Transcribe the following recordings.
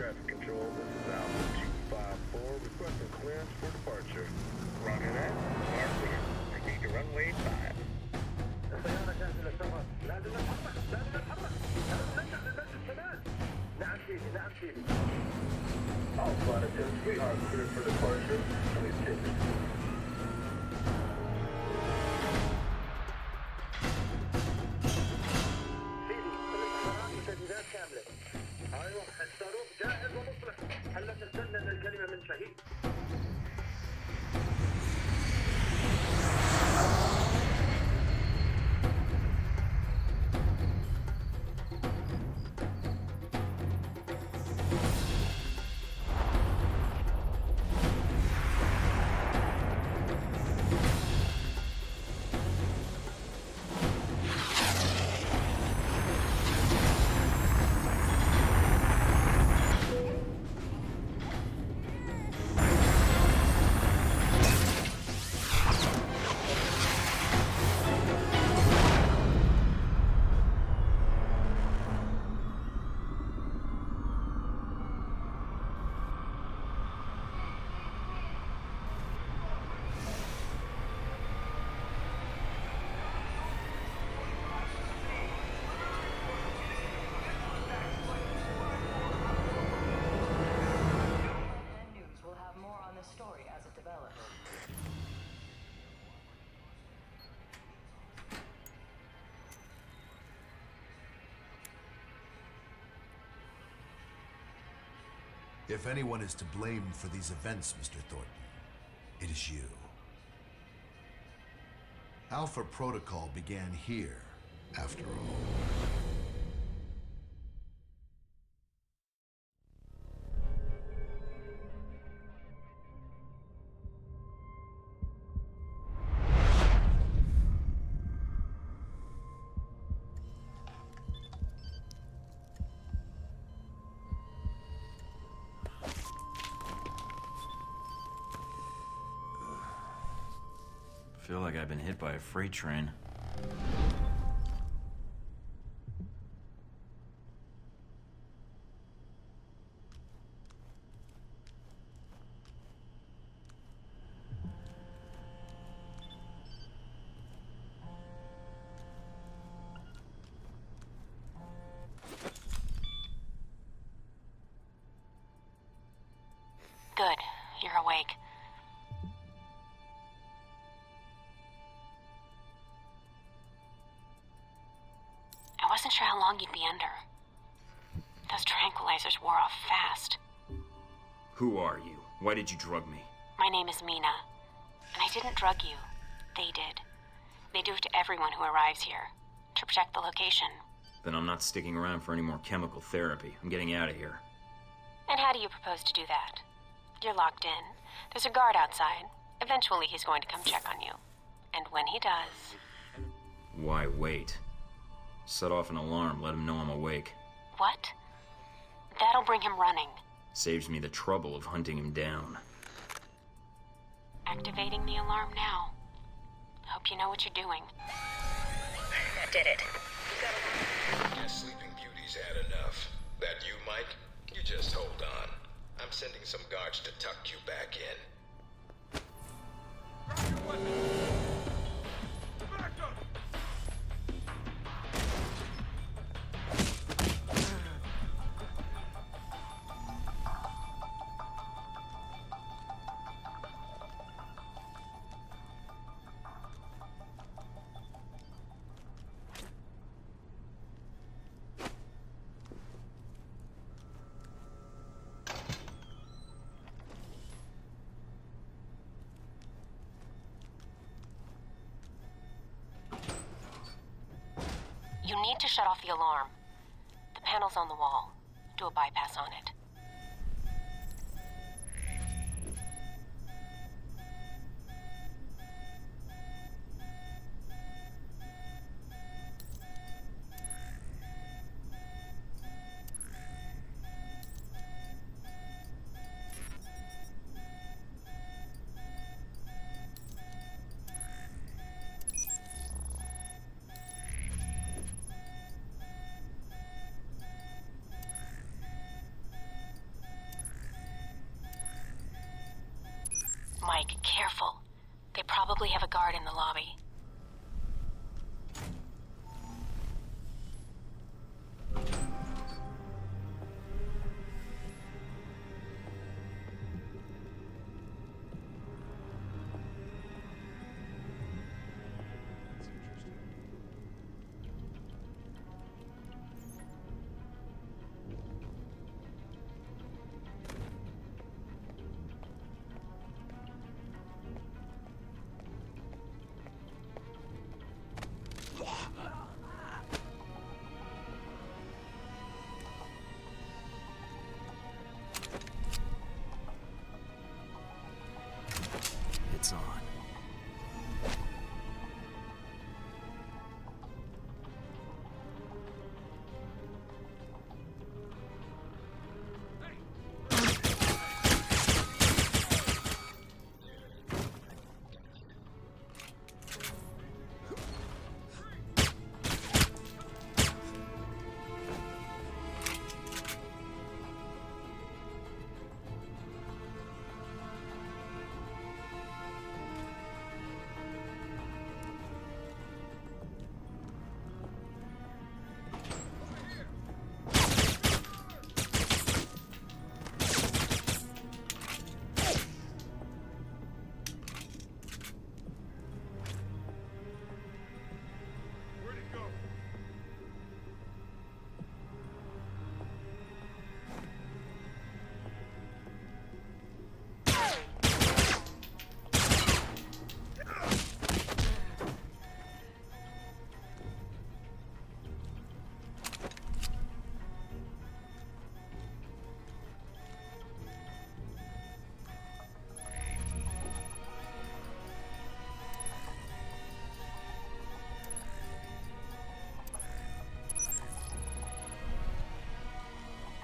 traffic control. This is Alpha 254 requesting clearance for departure. Roger that. You are clear. Proceed to runway 5. السيارة جاهزة للسفر. لازم نتحرك. لازم نتحرك. لازم نرجع للبيت الشمال. نعم سيدي. نعم سيدي. Alpha 10, we are clear for departure. Please take it. كاملة. ايوه الصاروخ جاهز ومصلح. هلا تستنى الكلمة من شهيد. Story as it develops. If anyone is to blame for these events, Mr. Thornton, it is you. Alpha Protocol began here, after all. I feel like I've been hit by a freight train. Good. You're awake. I wasn't sure how long you'd be under. Those tranquilizers wore off fast. Who are you? Why did you drug me? My name is Mina, and I didn't drug you. They did. They do it to everyone who arrives here, to protect the location. Then I'm not sticking around for any more chemical therapy. I'm getting out of here. And how do you propose to do that? You're locked in. There's a guard outside. Eventually he's going to come check on you. And when he does... Why wait? Set off an alarm, let him know I'm awake. What? That'll bring him running. Saves me the trouble of hunting him down. Activating the alarm now. Hope you know what you're doing. That did it. Guess Sleeping Beauty's had enough. That you, Mike? You just hold on. I'm sending some guards to tuck you back in. Drop your weapon! Back up! You need to shut off the alarm. The panel's on the wall. Do a bypass on it. guard in the lobby. It's on. Where'd it go?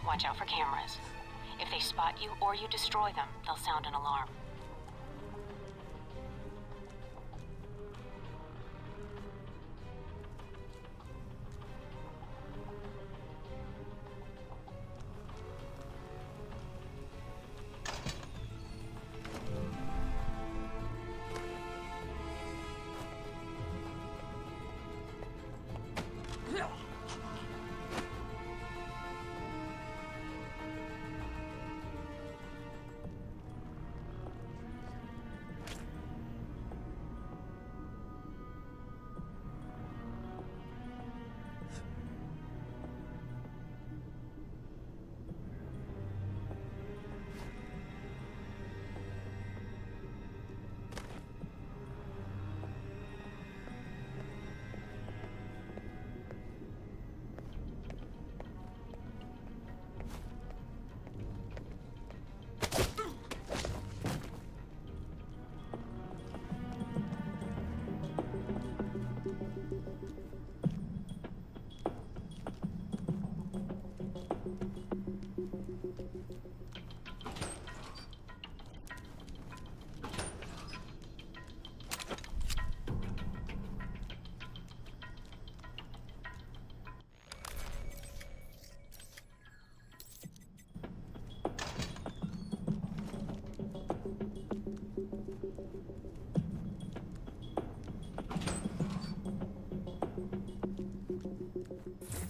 Watch out for cameras. If they spot you or you destroy them, they'll sound an alarm.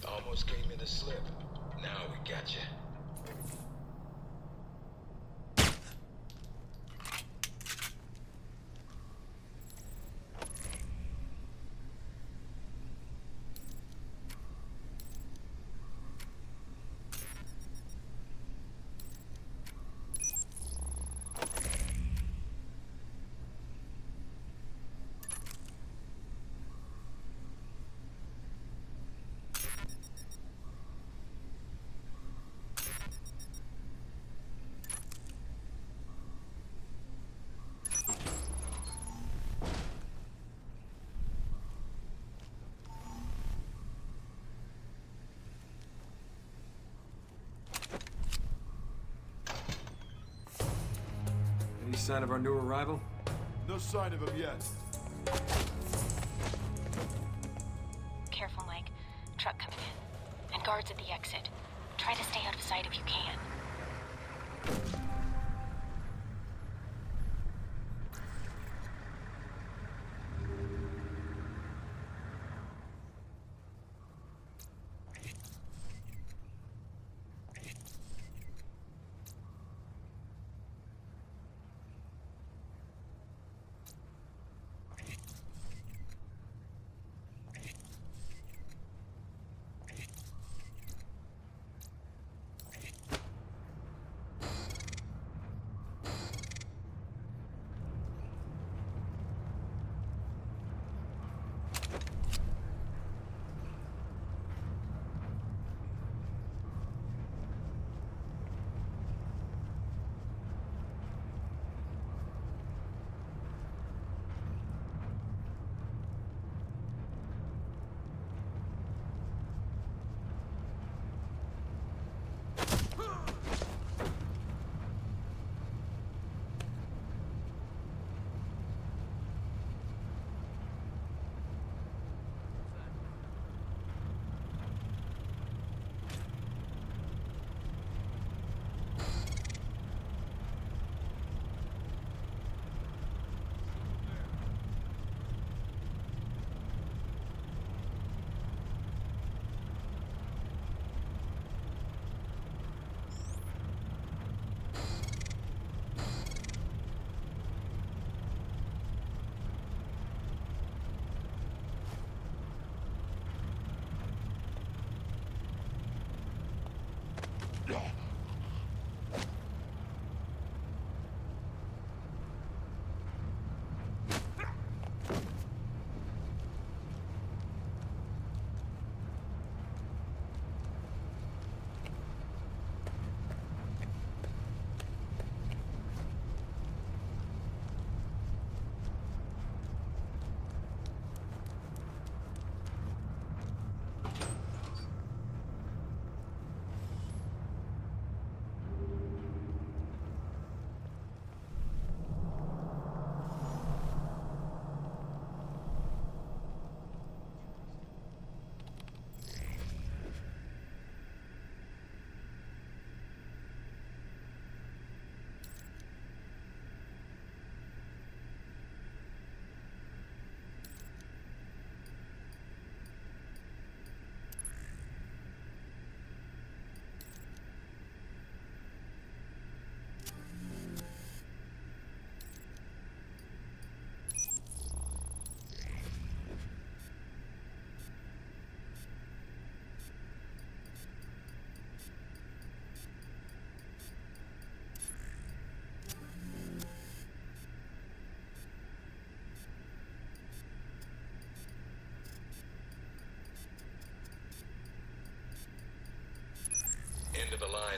Almost gave me the slip. Now we got you. Any sign of our new arrival? No sign of him yet. Careful, Mike. Truck coming in. And guards at the exit. Try to stay out of sight if you can.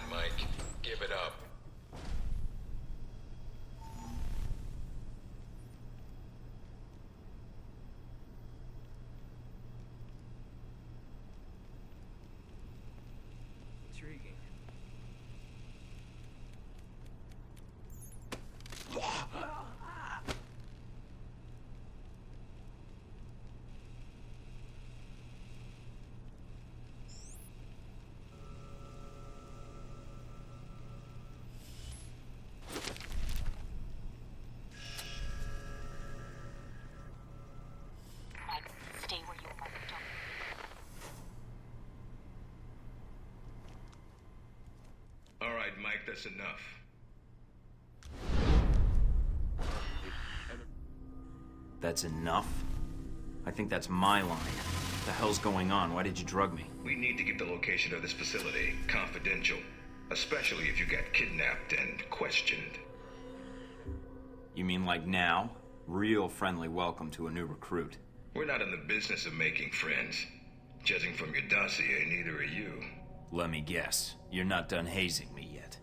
mind, Mike. Give it up. Intriguing. Mike, stay where you are. Don't. All right, Mike, that's enough. That's enough? I think that's my line. What the hell's going on? Why did you drug me? We need to keep the location of this facility confidential, especially if you got kidnapped and questioned. You mean like now? Real friendly welcome to a new recruit. We're not in the business of making friends. Judging from your dossier, neither are you. Let me guess. You're not done hazing me yet.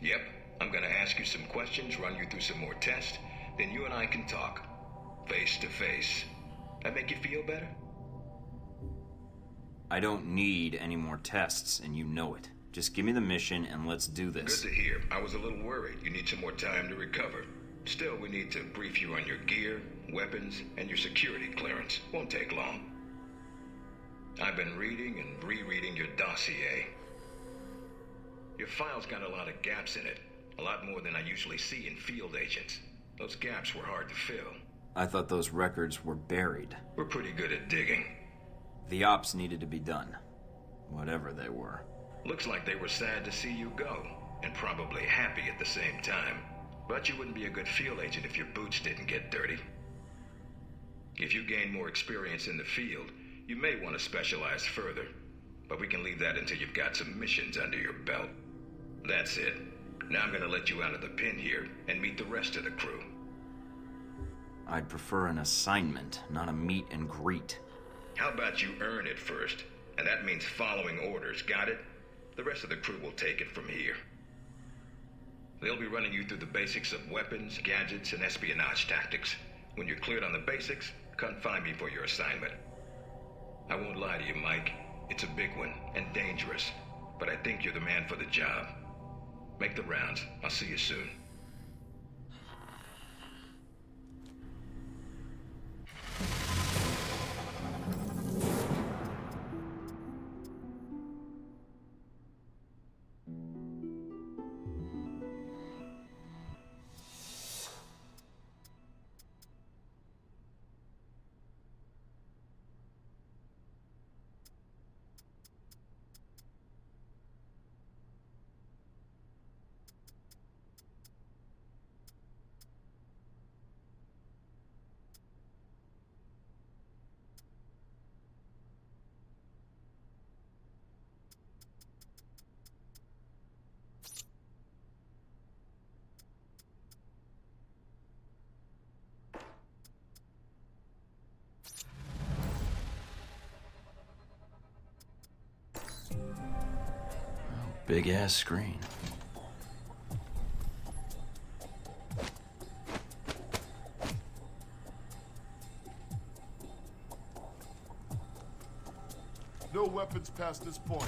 Yep, I'm gonna ask you some questions, run you through some more tests, then you and I can talk. Face to face. That make you feel better? I don't need any more tests, and you know it. Just give me the mission and let's do this. Good to hear. I was a little worried. You need some more time to recover. Still, we need to brief you on your gear, weapons, and your security clearance. Won't take long. I've been reading and rereading your dossier. Your file's got a lot of gaps in it. A lot more than I usually see in field agents. Those gaps were hard to fill. I thought those records were buried. We're pretty good at digging. The ops needed to be done. Whatever they were. Looks like they were sad to see you go, and probably happy at the same time. But you wouldn't be a good field agent if your boots didn't get dirty. If you gain more experience in the field, you may want to specialize further. But we can leave that until you've got some missions under your belt. That's it. Now I'm gonna let you out of the pen here and meet the rest of the crew. I'd prefer an assignment, not a meet and greet. How about you earn it first? And that means following orders, got it? The rest of the crew will take it from here. They'll be running you through the basics of weapons, gadgets, and espionage tactics. When you're cleared on the basics, come find me for your assignment. I won't lie to you, Mike. It's a big one, and dangerous. But I think you're the man for the job. Make the rounds. I'll see you soon. Big ass screen. No weapons past this point.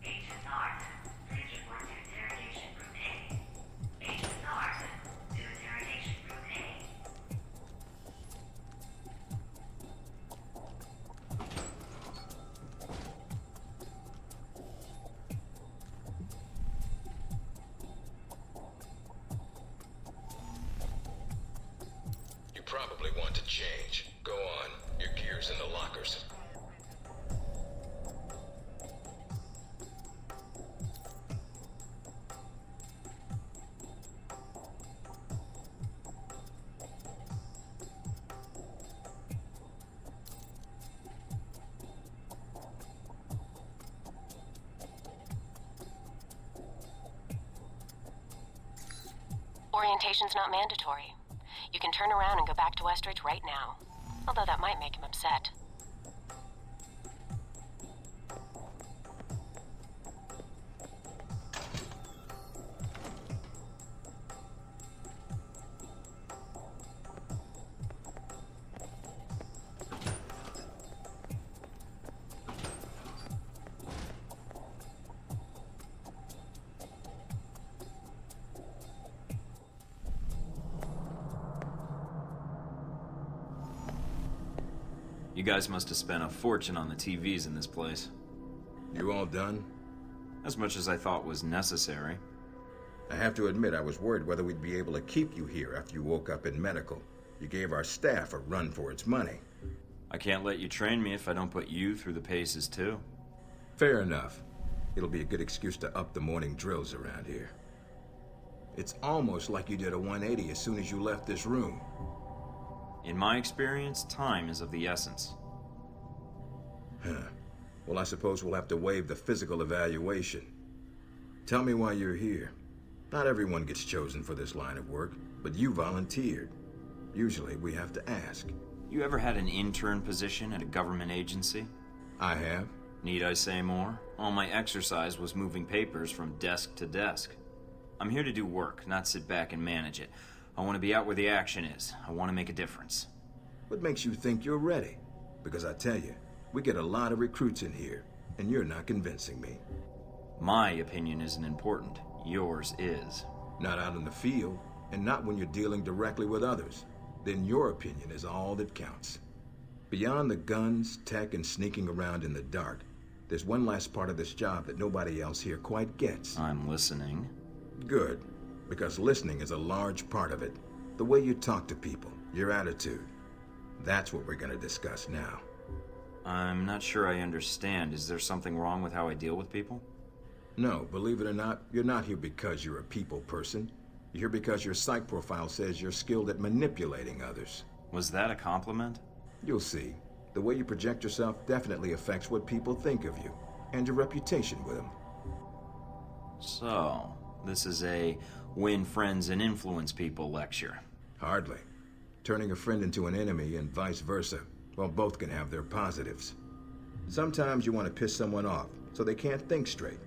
Agent North, please report to interrogation room A. Agent North, to interrogation room A. You probably want to change. Go on. Your gear's in the lockers. Orientation's not mandatory. You can turn around and go back to Westridge right now. Although that might make him upset. You guys must have spent a fortune on the TVs in this place. You all done? As much as I thought was necessary. I have to admit I was worried whether we'd be able to keep you here after you woke up in medical. You gave our staff a run for its money. I can't let you train me if I don't put you through the paces too. Fair enough. It'll be a good excuse to up the morning drills around here. It's almost like you did a 180 as soon as you left this room. In my experience, time is of the essence. Huh. Well, I suppose we'll have to waive the physical evaluation. Tell me why you're here. Not everyone gets chosen for this line of work, but you volunteered. Usually, we have to ask. You ever had an intern position at a government agency? I have. Need I say more? All my exercise was moving papers from desk to desk. I'm here to do work, not sit back and manage it. I want to be out where the action is. I want to make a difference. What makes you think you're ready? Because I tell you, we get a lot of recruits in here, and you're not convincing me. My opinion isn't important. Yours is. Not out in the field, and not when you're dealing directly with others. Then your opinion is all that counts. Beyond the guns, tech, and sneaking around in the dark, there's one last part of this job that nobody else here quite gets. I'm listening. Good. Because listening is a large part of it. The way you talk to people, your attitude. That's what we're going to discuss now. I'm not sure I understand. Is there something wrong with how I deal with people? No, believe it or not, you're not here because you're a people person. You're here because your psych profile says you're skilled at manipulating others. Was that a compliment? You'll see. The way you project yourself definitely affects what people think of you, and your reputation with them. So, this is a win friends and influence people lecture. Hardly. Turning a friend into an enemy and vice versa. Well, both can have their positives. Sometimes you want to piss someone off so they can't think straight.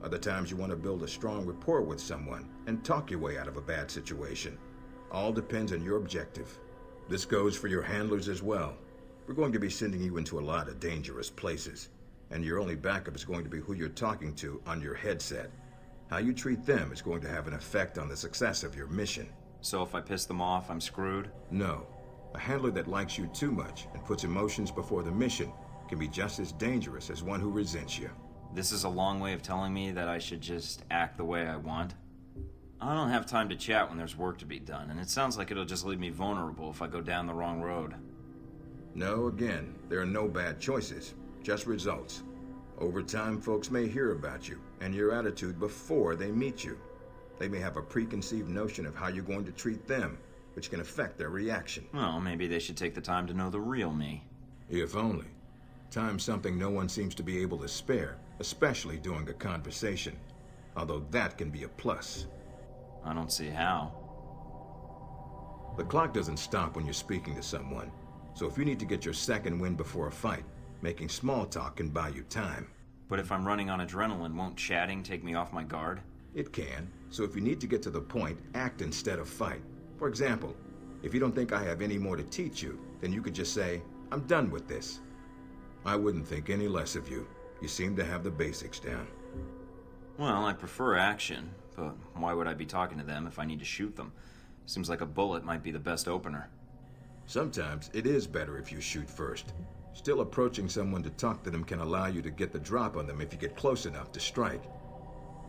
Other times you want to build a strong rapport with someone and talk your way out of a bad situation. All depends on your objective. This goes for your handlers as well. We're going to be sending you into a lot of dangerous places, and your only backup is going to be who you're talking to on your headset. How you treat them is going to have an effect on the success of your mission. So if I piss them off, I'm screwed? No. A handler that likes you too much and puts emotions before the mission can be just as dangerous as one who resents you. This is a long way of telling me that I should just act the way I want? I don't have time to chat when there's work to be done, and it sounds like it'll just leave me vulnerable if I go down the wrong road. No, again, there are no bad choices, just results. Over time, folks may hear about you and your attitude before they meet you. They may have a preconceived notion of how you're going to treat them, which can affect their reaction. Well, maybe they should take the time to know the real me. If only. Time's something no one seems to be able to spare, especially during a conversation. Although that can be a plus. I don't see how. The clock doesn't stop when you're speaking to someone. So if you need to get your second win before a fight, making small talk can buy you time. But if I'm running on adrenaline, won't chatting take me off my guard? It can. So if you need to get to the point, act instead of fight. For example, if you don't think I have any more to teach you, then you could just say, I'm done with this. I wouldn't think any less of you. You seem to have the basics down. Well, I prefer action, but why would I be talking to them if I need to shoot them? Seems like a bullet might be the best opener. Sometimes it is better if you shoot first. Still, approaching someone to talk to them can allow you to get the drop on them if you get close enough to strike.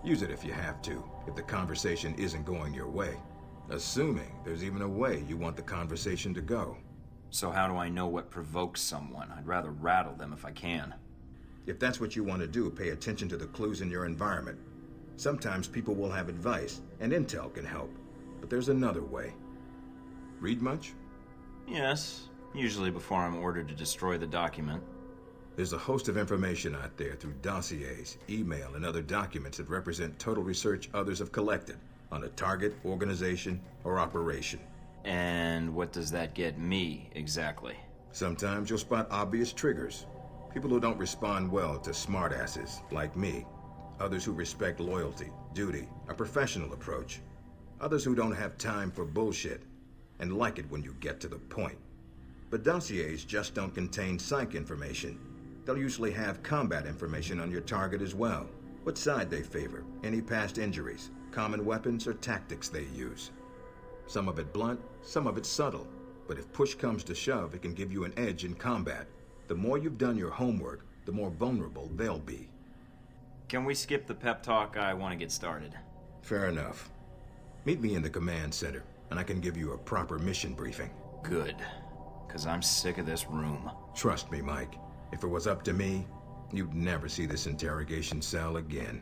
Use it if you have to, if the conversation isn't going your way. Assuming there's even a way you want the conversation to go. So how do I know what provokes someone? I'd rather rattle them if I can. If that's what you want to do, pay attention to the clues in your environment. Sometimes people will have advice, and intel can help. But there's another way. Read much? Yes, usually before I'm ordered to destroy the document. There's a host of information out there through dossiers, email, and other documents that represent total research others have collected on a target, organization, or operation. And what does that get me, exactly? Sometimes you'll spot obvious triggers. People who don't respond well to smartasses, like me. Others who respect loyalty, duty, a professional approach. Others who don't have time for bullshit, and like it when you get to the point. But dossiers just don't contain psych information. They'll usually have combat information on your target as well. What side they favor, any past injuries, common weapons or tactics they use. Some of it blunt, some of it subtle. But if push comes to shove, it can give you an edge in combat. The more you've done your homework, the more vulnerable they'll be. Can we skip the pep talk? I want to get started. Fair enough. Meet me in the command center, and I can give you a proper mission briefing. Good. Because I'm sick of this room. Trust me, Mike. If it was up to me, you'd never see this interrogation cell again.